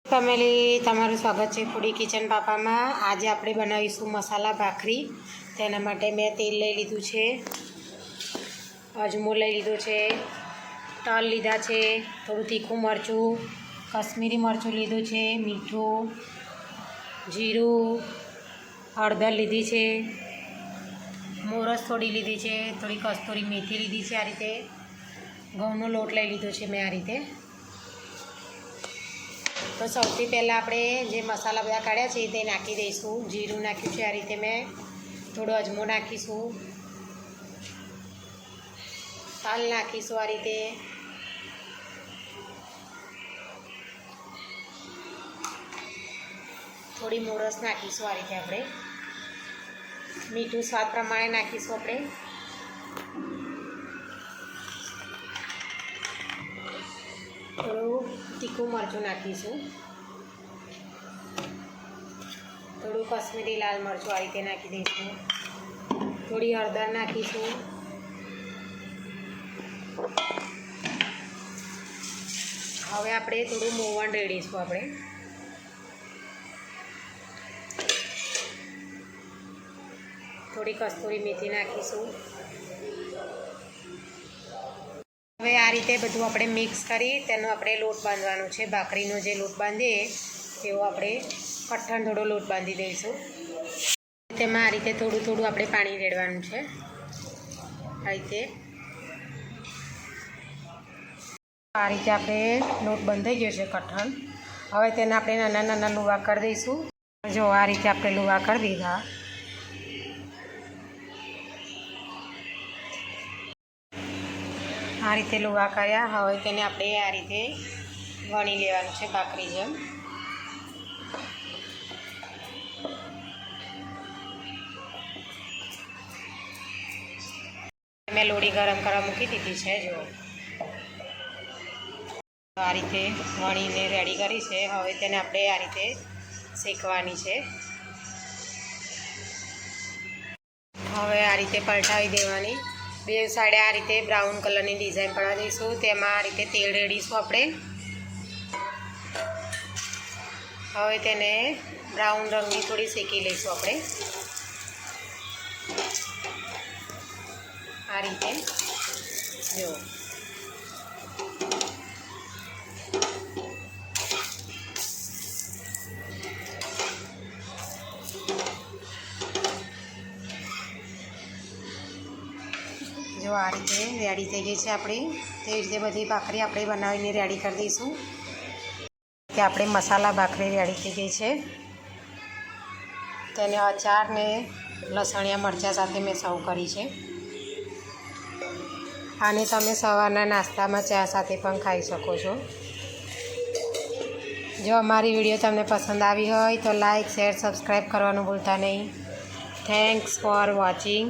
Family, તમારું સ્વાગત છે ફૂડી કિચન પાપામાં। આજે આપણે બનાવીશું મસાલા ભાખરી। તેના માટે મેં તેલ લઈ લીધું છે, અજમો લઈ લીધો છે, તલ લીધા છે, થોડું તીખું મરચું, કશ્મીરી મરચું લીધું છે, મીઠું, જીરું, હળદર લીધી છે, મોરસ થોડી લીધી છે, થોડી કસ્તુરી મેથી લીધી છે। આ રીતે ઘઉંનો લોટ લઈ લીધો છે મેં આ રીતે। તો સૌથી પહેલાં આપણે જે મસાલા બધા કાઢ્યા છે તે નાખી દઈશું। જીરું નાખ્યું છે આ રીતે મેં, થોડો અજમો નાખીશું, તલ નાખીશું આ રીતે, થોડી મોરસ નાખીશું આ રીતે આપણે, મીઠું સ્વાદ પ્રમાણે નાખીશું આપણે, થોડું તીખું મરચું નાખીશું, થોડું કશ્મીરી લાલ મરચું આ રીતે નાખી દઈશું, થોડી હળદર નાખીશું, હવે આપણે થોડું મોવણ રેડીશું આપણે, થોડી કસ્તુરી મેથી નાખીશું। હવે આ રીતે બધું આપણે મિક્સ કરી તેનો આપણે લોટ બાંધવાનો છે। ભાખરીનો જે લોટ બાંધીએ તેવો આપણે કઠણ થોડો લોટ બાંધી દઈશું। તેમાં આ રીતે થોડું થોડું આપણે પાણી રેડવાનું છે આ રીતે। આ રીતે આપણે લોટ બંધાઈ ગયો છે કઠણ। હવે તેને આપણે નાના નાના લુવા કરી દઈશું। જો આ રીતે આપણે લુવા કરી દીધા। આ રીતે લુવા કર્યા। હવે તેને આપણે આ રીતે વણી લેવાનું છે ભાખરી જેમ। મેં લોડી ગરમ કરવા મૂકી દીધી છે। જો આ રીતે વણીને રેડી કરી છે। હવે તેને આપણે આ રીતે શેકવાની છે। હવે આ રીતે પલટાવી દેવાની। બે સાઈડે આ રીતે બ્રાઉન કલરની ડિઝાઇન પડવા દઈશું। તેમાં આ રીતે તેલ રેડીશું આપણે। હવે તેને બ્રાઉન રંગની થોડી શેકી લઈશું આપણે આ રીતે। જો આ રીતે રેડી થઈ ગઈ છે આપણી। તેવી રીતે બધી ભાખરી આપણે બનાવીને રેડી કરી દઈશું કે આપણે મસાલા ભાખરી રેડી થઈ ગઈ છે। તેને અચાર ને લસણિયા મરચાં સાથે મેં સર્વ કરી છે। આને તમે સવારના નાસ્તામાં ચા સાથે પણ ખાઈ શકો છો। જો અમારી વિડીયો તમને પસંદ આવી હોય તો લાઈક, શેર, સબસ્ક્રાઈબ કરવાનું ભૂલતા નહીં। Thanks for watching.